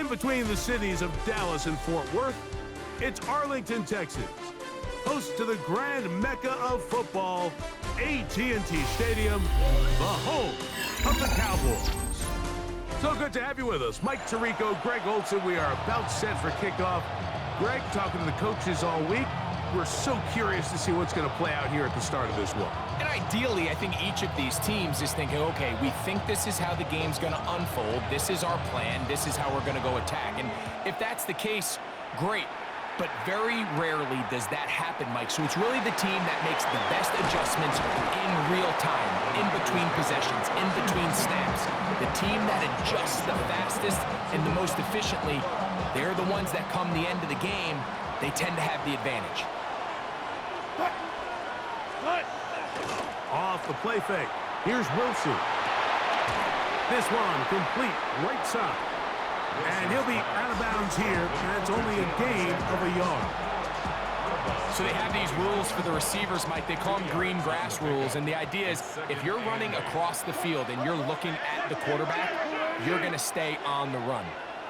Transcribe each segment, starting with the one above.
In between the cities of Dallas and Fort Worth, it's Arlington, Texas, host to the grand mecca of football, AT&T Stadium, the home of the Cowboys. So good to have you with us. Mike Tirico, Greg Olson, we are about set for kickoff. Greg, talking to the coaches all week. We're so curious to see what's going to play out here at the start of this one. And ideally, I think each of these teams is thinking, okay, we think this is how the game's going to unfold. This is our plan. This is how we're going to go attack. And if that's the case, great. But very rarely does that happen, Mike. So it's really the team that makes the best adjustments in real time, in between possessions, in between snaps. The team that adjusts the fastest and the most efficiently, they're the ones that come the end of the game, they tend to have the advantage. Off the play fake. Here's Wilson. This one complete right side. And he'll be out of bounds here. That's only a gain of a yard. So they have these rules for the receivers, Mike. They call them green grass rules. And the idea is if you're running across the field and you're looking at the quarterback, you're going to stay on the run.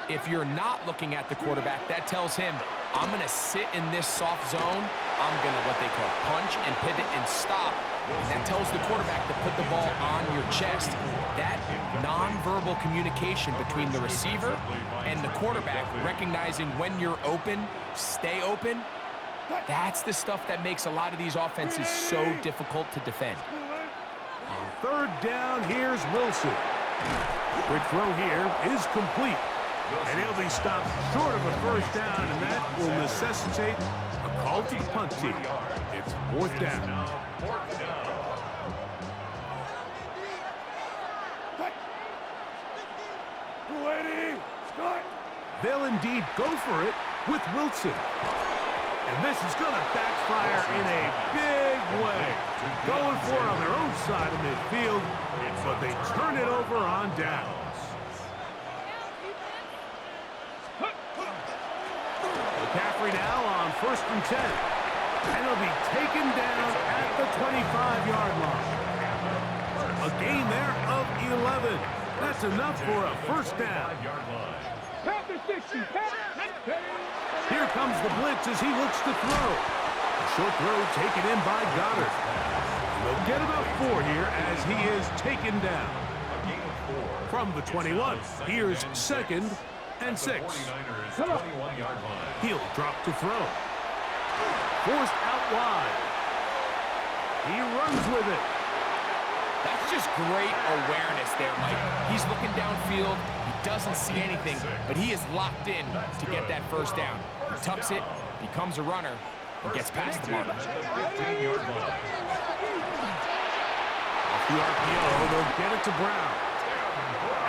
If you're not looking at the quarterback, that tells him, I'm going to sit in this soft zone. I'm going to, what they call, punch and pivot and stop. And that tells the quarterback to put the ball on your chest. That nonverbal communication between the receiver and the quarterback, recognizing when you're open, stay open, that's the stuff that makes a lot of these offenses so difficult to defend. On third down, here's Wilson. Quick throw here is complete. And he'll be stopped short of a first down, and that will necessitate a call to the punt team. It's fourth down. They'll indeed go for it with Wilson. And this is going to backfire in a big way. Going for it on their own side of midfield, but they turn it over on downs. McCaffrey now on 1st and 10. And he'll be taken down at the 25-yard line. A gain there of 11. That's enough for a first down. Here comes the blitz as he looks to throw. A short throw taken in by Goddard. They'll get about 4 here as he is taken down. From the 21, here's 2nd and 6. He'll drop to throw. Forced out wide. He runs with it. That's just great awareness there, Mike. He's looking downfield. He doesn't see anything, but he is locked in to get that first down. He tucks it, becomes a runner, and gets past the mark. Off the RPO, they'll get it to Brown.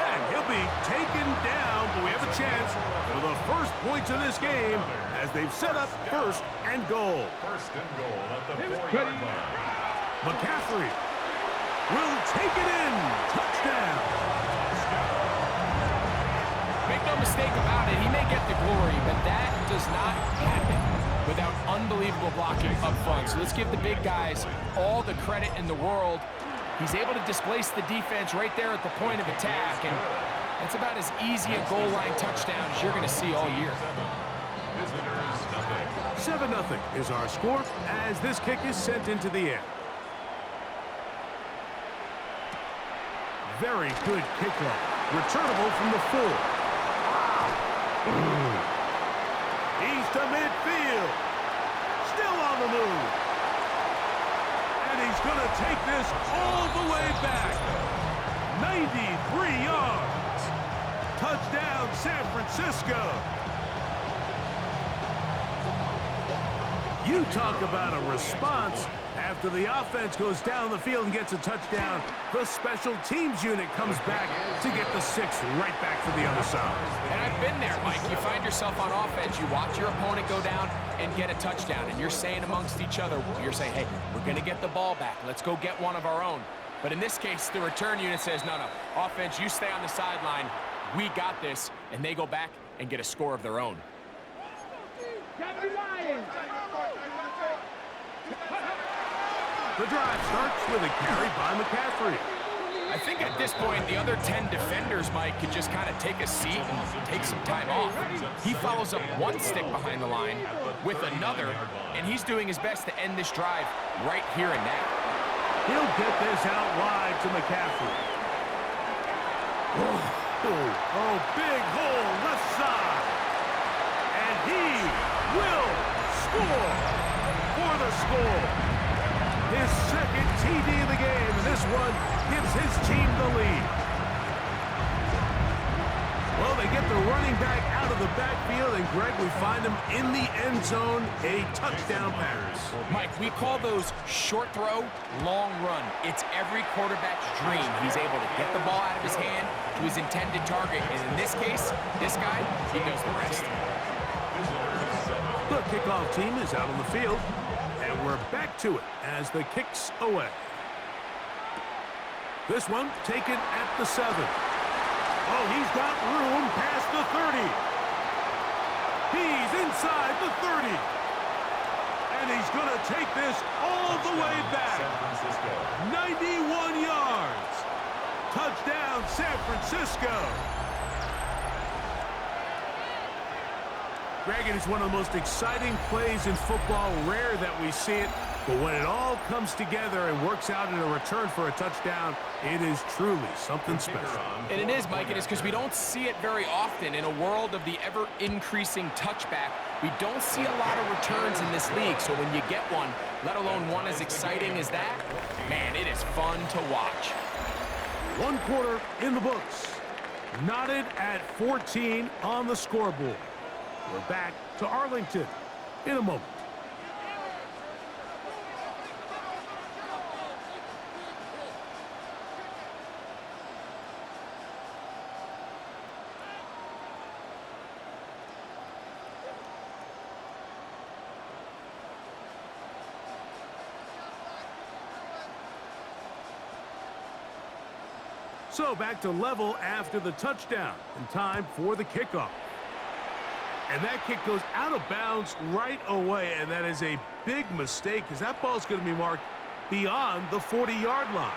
And he'll be taken down, but we have a chance for the first points of this game as they've set up 1st and goal. At the 4-yard line. McCaffrey will take it in. Touchdown. Make no mistake about it, he may get the glory, but that does not happen without unbelievable blocking up front. So let's give the big guys all the credit in the world. He's able to displace the defense right there at the point of attack, and that's about as easy a goal line touchdown as you're going to see all year. 7-0 is our score as this kick is sent into the air. Very good kickoff. Returnable from the 4. He's to midfield. Still on the move. And he's going to take this all the way back. 93 yards. Touchdown, San Francisco. You talk about a response. After the offense goes down the field and gets a touchdown, the special teams unit comes back to get the 6 right back to the other side. And I've been there, Mike. You find yourself on offense, you watch your opponent go down and get a touchdown, and you're saying amongst each other, you're saying, hey, we're going to get the ball back. Let's go get one of our own. But in this case, the return unit says, no, offense, you stay on the sideline. We got this. And they go back and get a score of their own. The drive starts with a carry by McCaffrey. I think at this point, the other 10 defenders, Mike, could just kind of take a seat and take some time off. He follows up one stick behind the line with another, and he's doing his best to end this drive right here and now. He'll get this out wide to McCaffrey. Oh, big hole left side. And he will score for the score. His second TD of the game, and this one gives his team the lead. Well, they get the running back out of the backfield, and Greg, we find him in the end zone, a touchdown pass. Mike, we call those short throw, long run. It's every quarterback's dream. He's able to get the ball out of his hand to his intended target, and in this case, this guy, he does the rest. The kickoff team is out on the field, and we're back to it as the kick's away. This one taken at the 7. Oh, he's got room past the 30. He's inside the 30. And he's going to take this all the way back. 91 yards. Touchdown, San Francisco. Greg, it is one of the most exciting plays in football. Rare that we see it. But when it all comes together and works out in a return for a touchdown, it is truly something special. And it is, Mike. It is because we don't see it very often in a world of the ever-increasing touchback. We don't see a lot of returns in this league. So when you get one, let alone one as exciting as that, man, it is fun to watch. One quarter in the books. Knotted at 14 on the scoreboard. We're back to Arlington in a moment. So back to level after the touchdown, and time for the kickoff. And that kick goes out of bounds right away, and that is a big mistake because that ball's going to be marked beyond the 40-yard line.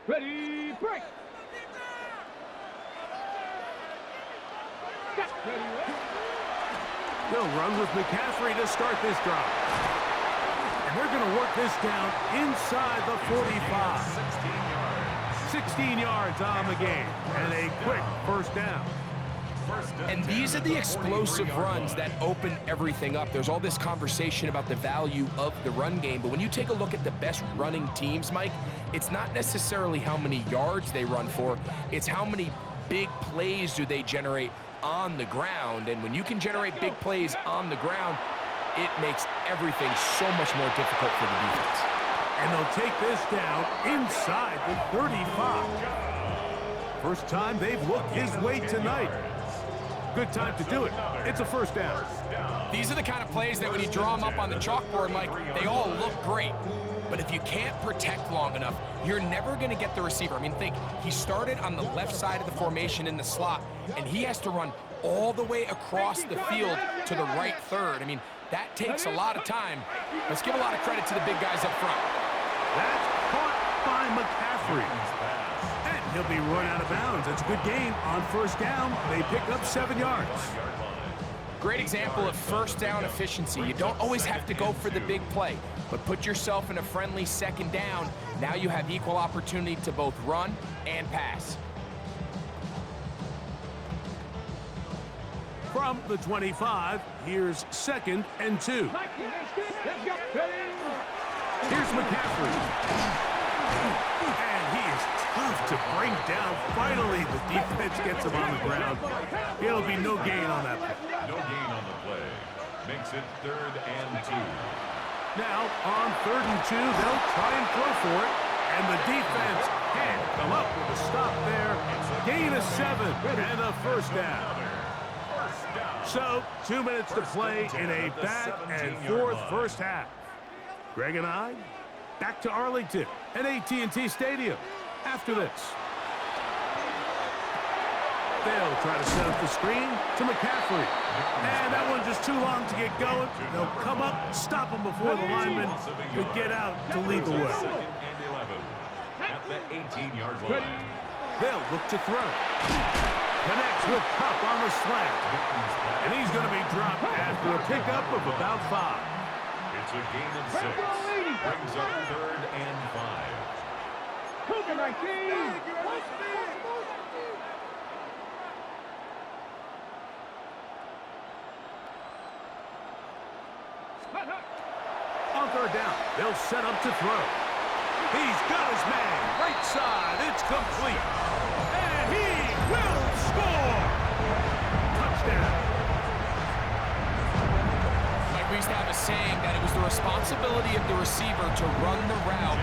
Ready, break. They'll run with McCaffrey to start this drive. And they're going to work this down inside the 45. 16 yards on the game. And a quick first down. And these are the explosive runs that open everything up. There's all this conversation about the value of the run game, but when you take a look at the best running teams, Mike, it's not necessarily how many yards they run for, it's how many big plays do they generate on the ground. And when you can generate big plays on the ground, it makes everything so much more difficult for the defense. And they'll take this down inside the 35. First time they've looked his way tonight. Good time to do it. It's a first down. These are the kind of plays that when you draw them up on the chalkboard, Mike, they all look great. But if you can't protect long enough, you're never going to get the receiver. I mean, think, he started on the left side of the formation in the slot, and he has to run all the way across the field to the right third. I mean, that takes a lot of time. Let's give a lot of credit to the big guys up front. That's caught by McCaffrey. And he'll be run out of bounds. It's a good gain on first down. They pick up 7 yards. Great example of first down efficiency. You don't always have to go for the big play, but put yourself in a friendly second down. Now you have equal opportunity to both run and pass. From the 25, here's 2nd and 2. Here's McCaffrey. And he is tough to bring down. Finally, the defense gets him on the ground. It'll be no gain on that play. No gain on the play. Makes it 3rd and 2. Now, on 3rd and 2, they'll try and throw for it. And the defense can't come up with a stop there. Gain of 7 and a first down. So, 2 minutes to play in a back and forth first half. Greg and I, back to Arlington at AT&T Stadium after this. They'll try to set up the screen to McCaffrey. And that one just too long to get going. They'll come up, stop him before the lineman could get out to lead the way. Second and 11 at the 18-yard line. They'll look to throw. Connects with Kupp on the slant. And he's going to be dropped after a pickup of about 5. It's a gain of 6. Brings up 3rd and 5. On 3rd down, they'll set up to throw. He's got his man. Right side. It's complete. And he will score. Touchdown. Like we used to have a saying that it was the responsibility of the receiver to run the route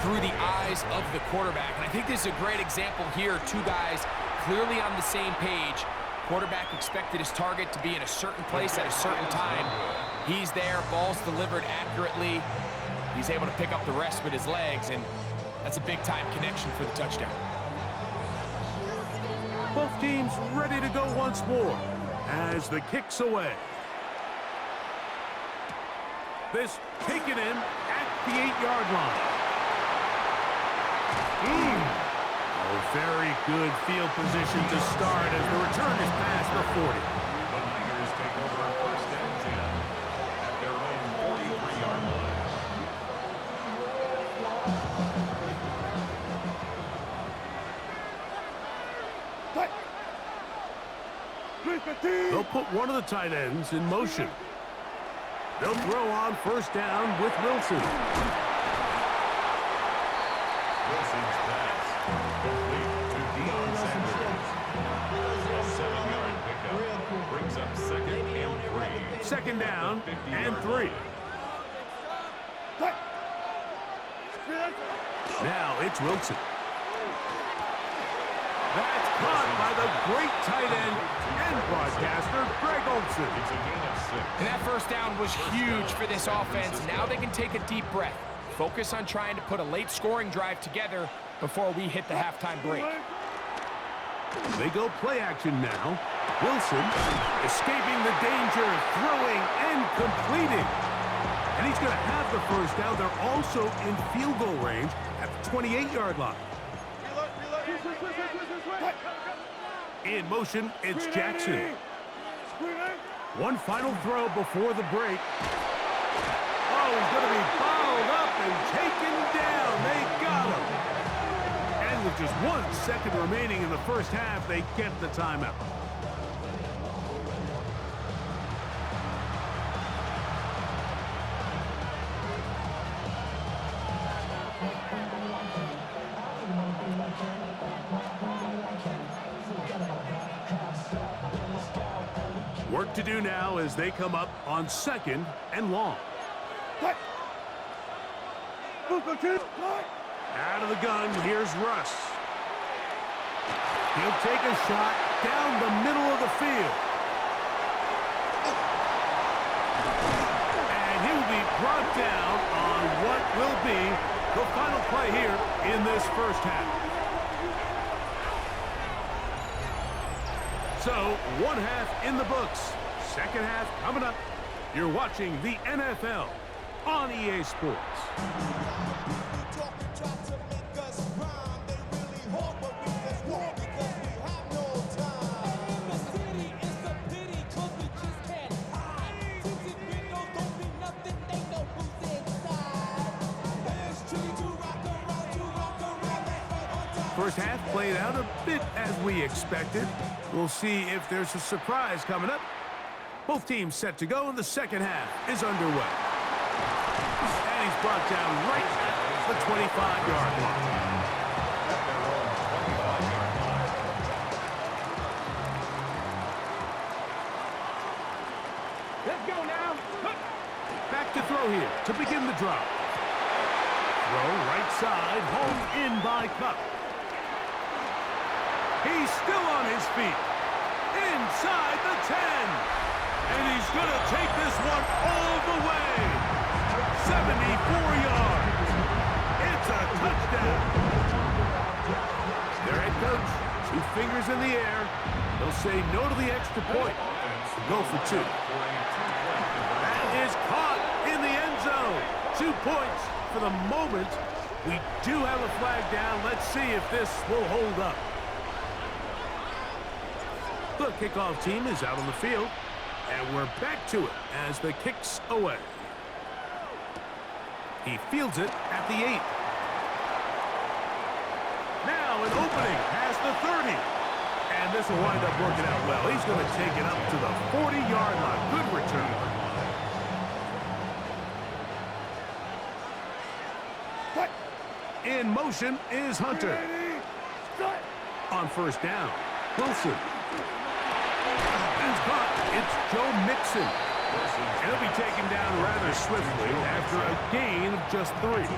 through the eyes of the quarterback. And I think this is a great example here. Two guys clearly on the same page. Quarterback expected his target to be in a certain place at a certain time. He's there, ball's delivered accurately. He's able to pick up the rest with his legs, and that's a big-time connection for the touchdown. Both teams ready to go once more as the kick's away. This taken in at the 8-yard line. Oh, very good field position to start as the return is past the 40. The Niners take over 1st and 10 at their own 43-yard line. They'll put one of the tight ends in motion. They'll throw on 1st down with Wilson. Wilson's pass complete to Deion Sanders. A 7-yard pickup brings up 2nd and 3. 2nd down and 3. Now it's Wilson. That's caught by the great tight end and broadcaster, Greg Olsen. It's a gain of 6. And that 1st down was huge for this offense. Now they can take a deep breath. Focus on trying to put a late scoring drive together before we hit the halftime break. They go play action now. Wilson escaping the danger, throwing and completing. And he's going to have the 1st down. They're also in field goal range at the 28-yard line. In motion, it's Jackson. One final throw before the break. Oh, he's going to be fouled up and taken down. They got him. And with just 1 second remaining in the 1st half, they get the timeout. Work to do now as they come up on 2nd and long. Out of the gun, here's Russ. He'll take a shot down the middle of the field. And he'll be brought down on what will be the final play here in this 1st half. So, 1 half in the books. 2nd half coming up. You're watching the NFL on EA Sports. First half played out a bit as we expected. We'll see if there's a surprise coming up. Both teams set to go, and the 2nd half is underway. And he's brought down right at the 25-yard line. Let's go now. Back to throw here to begin the drop. Throw right side, home in by Kupp. He's still on his feet. Inside the 10. And he's going to take this one all the way. 74 yards. It's a touchdown. Their head coach Two fingers in the air. He'll say no to the extra point. Go for two. That is caught in the end zone. 2 points for the moment. We do have a flag down. Let's see if this will hold up. The kickoff team is out on the field, and we're back to it as the kick's away. He fields it at the 8. Now an opening past the 30. And this will wind up working out well. He's going to take it up to the 40-yard line. Good return. In motion is Hunter. On first down, Wilson. That's caught. It's Joe Mixon. And he'll be taken down rather swiftly after a gain of just 3.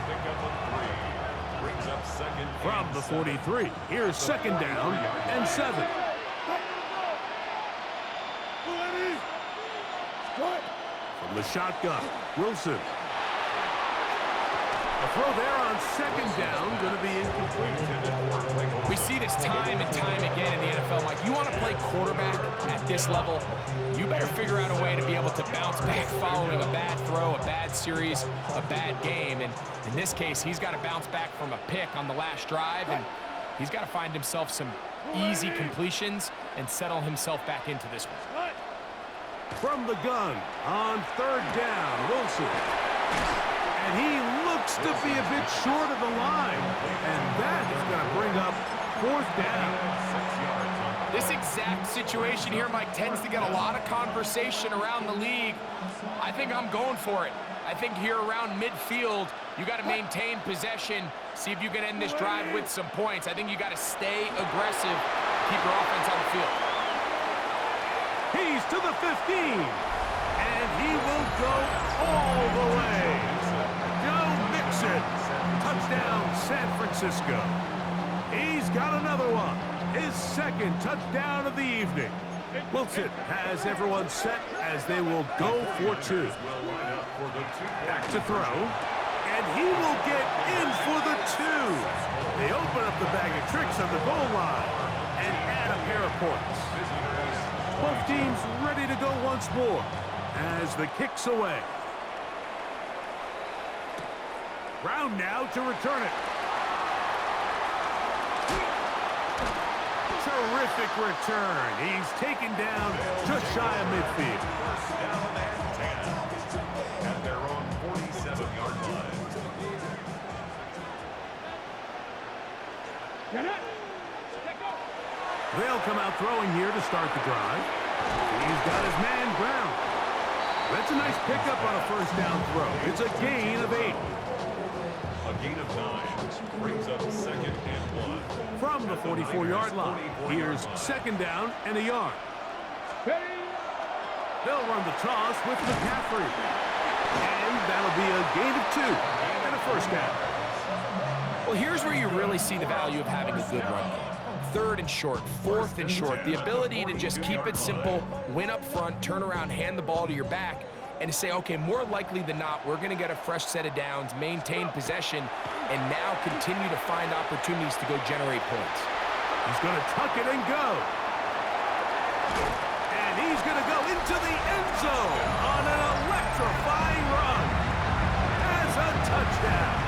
From the 43, here's second down and 7. From the shotgun, Wilson. A throw there on second down, going to be incomplete. We see this time and time again in the NFL, Mike. You want to play quarterback at this level, you better figure out a way to be able to bounce back following a bad throw, a bad series, a bad game. And in this case, he's got to bounce back from a pick on the last drive, and he's got to find himself some easy completions and settle himself back into this one. From the gun on third down, Wilson. And he looks to be a bit short of the line. And that is going to bring up fourth down. This exact situation here, Mike, tends to get a lot of conversation around the league. I think I'm going for it. I think here around midfield, you got to maintain possession, see if you can end this drive with some points. I think you got to stay aggressive, keep your offense on the field. He's to the 15, and he will go all the way. Joe Mixon, touchdown San Francisco. He's got another one, his second touchdown of the evening. Wilson has everyone set as they will go for 2. Back to throw, and he will get in for the 2. They open up the bag of tricks on the goal line and add a pair of points. Both teams ready to go once more as the kick's away. Brown now to return it. Terrific return. He's taken down just shy of midfield. First down and 10 at their own 47-yard line. They'll come out throwing here to start the drive. He's got his man Brown. That's a nice pickup on a first down throw. It's a gain of 8. A gain of 9 brings up second and 1. From the 44-yard line, here's second down and a yard. They'll run the toss with McCaffrey. And that'll be a gain of 2 and a first down. Well, here's where you really see the value of having a good run game. Third and short, fourth and short, the ability to just keep it simple, win up front, turn around, hand the ball to your back, and to say, okay, more likely than not, we're going to get a fresh set of downs, maintain possession, and now continue to find opportunities to go generate points. He's going to tuck it and go. And he's going to go into the end zone on an electrifying run as a touchdown.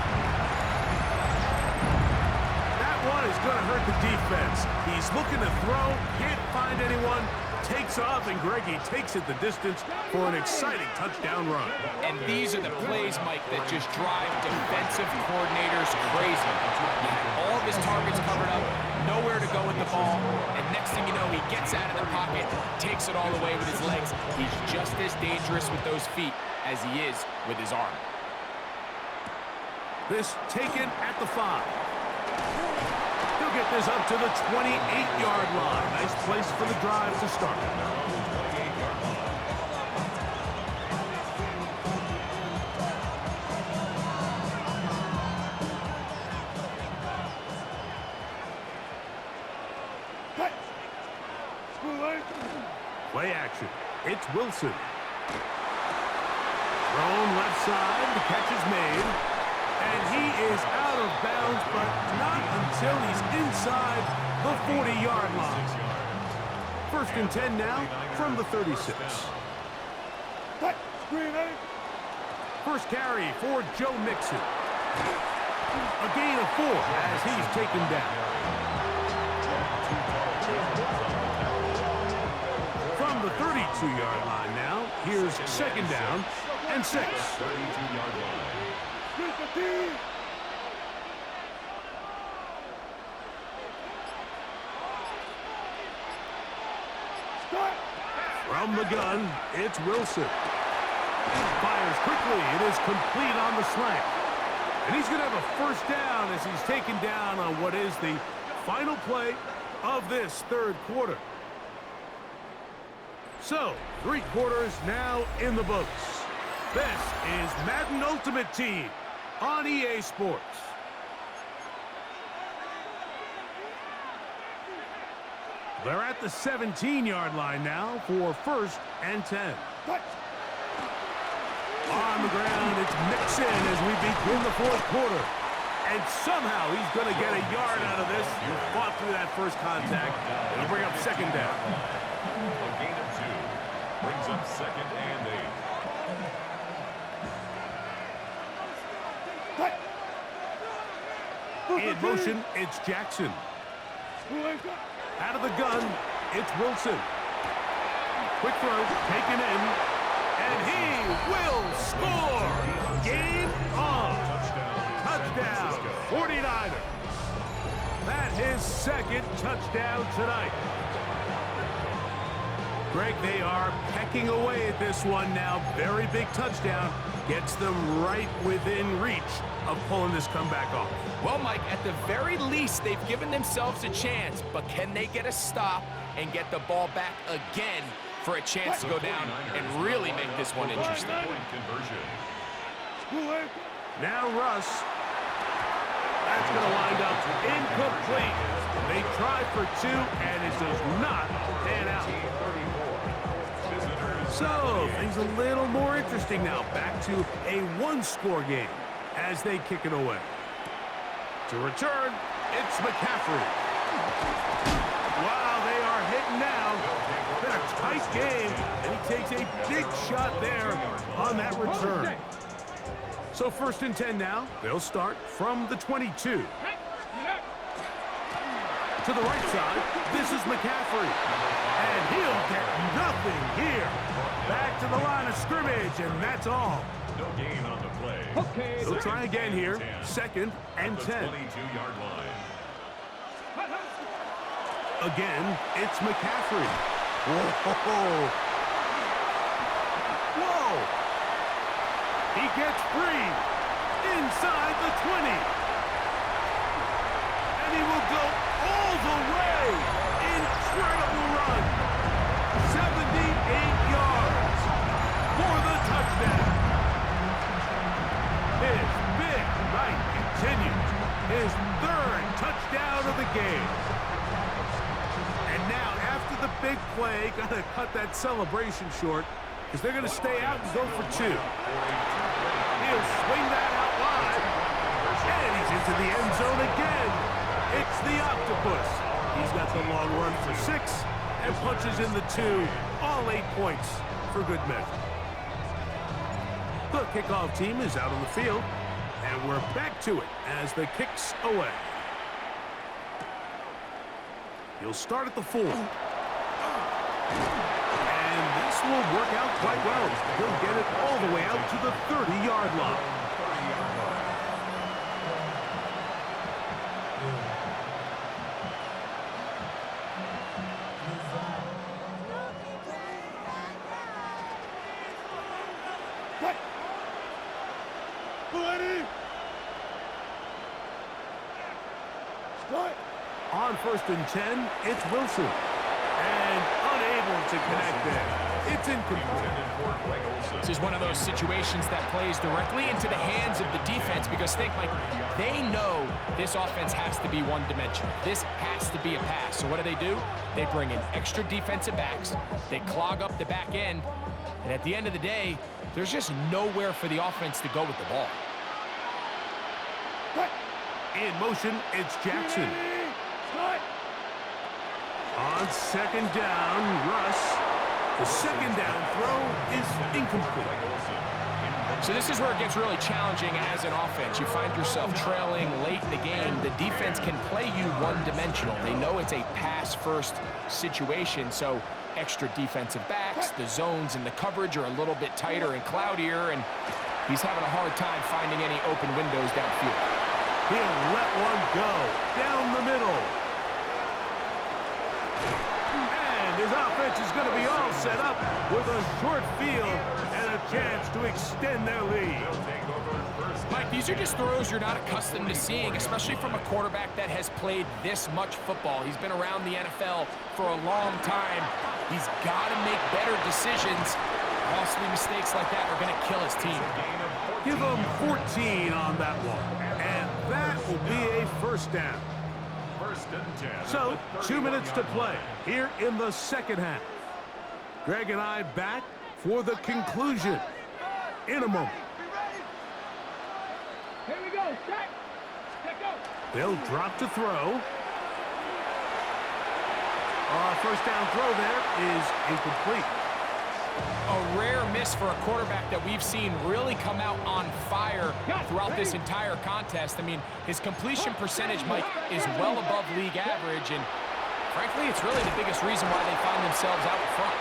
One is going to hurt the defense. He's looking to throw, can't find anyone, takes off, and Greggy takes it the distance for an exciting touchdown run. And these are the plays, Mike, that just drive defensive coordinators crazy. He had all of his targets covered up, nowhere to go with the ball, and next thing you know, he gets out of the pocket, takes it all away with his legs. He's just as dangerous with those feet as he is with his arm. This taken at the 5. He'll get this up to the 28-yard line. Nice place for the drive to start. Play action. It's Wilson. Thrown left side. The catch is made. And he is out of bounds, but not until he's inside the 40-yard line. First and 10 now from the 36. First carry for Joe Mixon. A gain of 4 as he's taken down. From the 32-yard line now, here's second down and 6. 32-yard line. From the gun, it's Wilson. Fires quickly. It is complete on the slant. And he's going to have a first down as he's taken down on what is the final play of this third quarter. So, 3 quarters now in the books. This is Madden Ultimate Team on EA Sports. They're at the 17-yard line now for first and 10. On the ground, it's Mixon as we begin the fourth quarter. And somehow he's going to get a yard out of this. He fought through that first contact. It'll bring up second down. A gain of 2 brings up second and 8. In motion, it's Jackson. Out of the gun, it's Wilson. Quick throw, taken in, and he will score! Game on! Touchdown, 49ers. That his second touchdown tonight. Greg, they are pecking away at this one now. Very big touchdown. Gets them right within reach of pulling this comeback off. Well, Mike, at the very least, they've given themselves a chance, but can they get a stop and get the ball back again for a chance to go down and really make this one interesting? Now Russ. That's going to wind up incomplete. They try for 2, and it does not pan out. So, things a little more interesting now. Back to a 1-score game as they kick it away. To return, it's McCaffrey. Wow, they are hitting now. Been a tight game, and he takes a big shot there on that return. So first and 10 now. They'll start from the 22. To the right side, this is McCaffrey. And he'll get nothing here. Back to the line of scrimmage, and that's all. No gain on the play. Okay. They'll try again here. Second and 10. 22-yard line. Again, it's McCaffrey. Whoa. Whoa. He gets free inside the 20. And he will go all the way. Incredible run. 78 yards for the touchdown. His big night continues. His 3rd touchdown of the game. And now, after the big play, got to cut that celebration short because they're going to stay out and go for 2. He'll swing that out wide. And he's into the end zone again. It's the octopus. He's got the long run for 6 and punches in the 2. All 8 points for good measure. The kickoff team is out on the field. And we're back to it as the kick's away. He'll start at the 4. And this will work out quite well. He'll get it all the way out to the 30-yard line. On first and 10, it's Wilson. And unable to connect there. It's incomplete. This is one of those situations that plays directly into the hands of the defense because think, Mike, they know this offense has to be one-dimensional. This has to be a pass. So what do? They bring in extra defensive backs. They clog up the back end. And at the end of the day, there's just nowhere for the offense to go with the ball. In motion, it's Jackson. On second down, Russ. The second down throw is incomplete. So this is where it gets really challenging as an offense. You find yourself trailing late in the game. The defense can play you one-dimensional. They know it's a pass-first situation, so extra defensive backs, the zones and the coverage are a little bit tighter and cloudier, and he's having a hard time finding any open windows downfield. He'll let one go down the middle. And his offense is going to be all set up with a short field and a chance to extend their lead. Mike, these are just throws you're not accustomed to seeing, especially from a quarterback that has played this much football. He's been around the NFL for a long time. He's got to make better decisions. Costly mistakes like that are going to kill his team. Give him 14 on that one, and that will be a first down. So, 2 minutes to play here in the second half. Greg and I back for the conclusion in a moment. Here we go. Set. Go. They'll drop to throw. First down throw there is incomplete. A rare miss for a quarterback that we've seen really come out on fire throughout this entire contest. I mean, his completion percentage, Mike, is well above league average, and frankly, it's really the biggest reason why they find themselves out in front.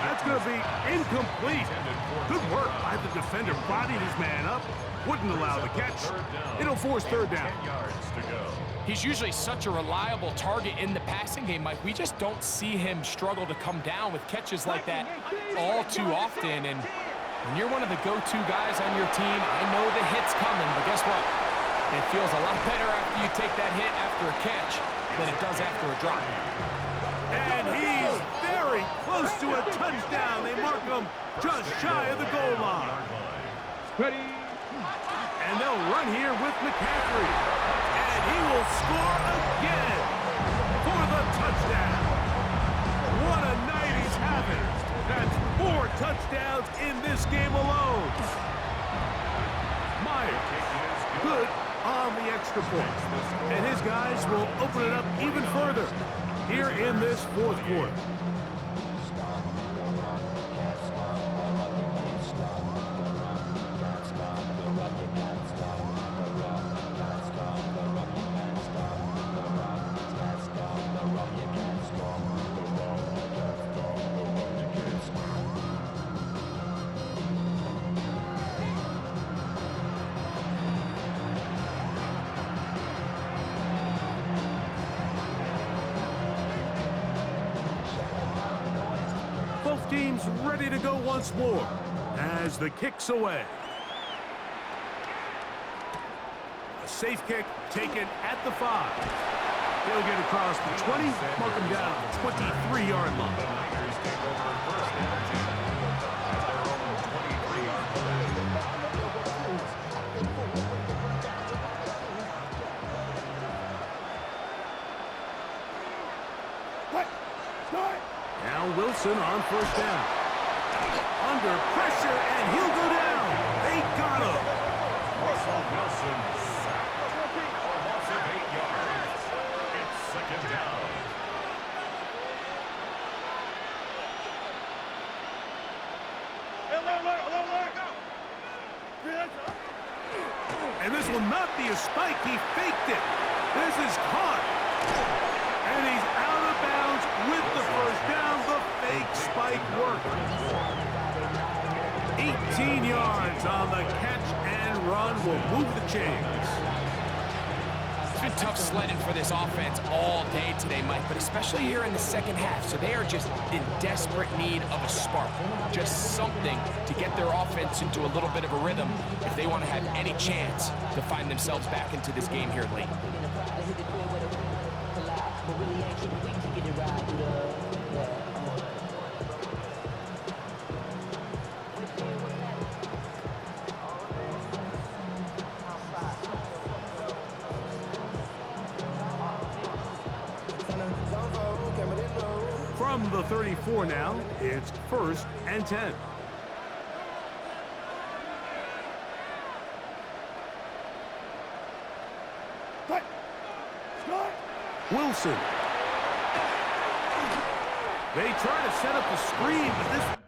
That's going to be incomplete. Good work by the defender. Bodied his man up. Wouldn't allow the catch. It'll force third down. He's usually such a reliable target in the passing game, Mike. We just don't see him struggle to come down with catches like that all too often. And when you're one of the go-to guys on your team, I know the hit's coming, but guess what? It feels a lot better after you take that hit after a catch than it does after a drop. And he's very close to a touchdown. They mark him just shy of the goal line. Ready. And they'll run here with McCaffrey. And he will score again for the touchdown. What a night he's having. That's 4 touchdowns in this game alone. Myers, good on the extra point. And his guys will open it up even further here in this fourth quarter. Both teams ready to go once more as the kick's away. A safe kick taken at the 5. He'll get across the 20, mark him down at the 23-yard line. Now Wilson on first down. Under pressure, and he'll go down. They got him. Russell Wilson sacked. A loss of 8 yards. It's second down. And this will not be a spike. He faked it. This is caught. And he's out of bounds with the first down. The fake spike worked. 18 yards on the catch and run will move the chains. It's been tough sledding for this offense all day today, Mike, but especially here in the second half. So they are just in desperate need of a spark, just something to get their offense into a little bit of a rhythm if they want to have any chance to find themselves back into this game here late. From the 34 now, it's 1st and 10. Wilson. They try to set up the screen, but this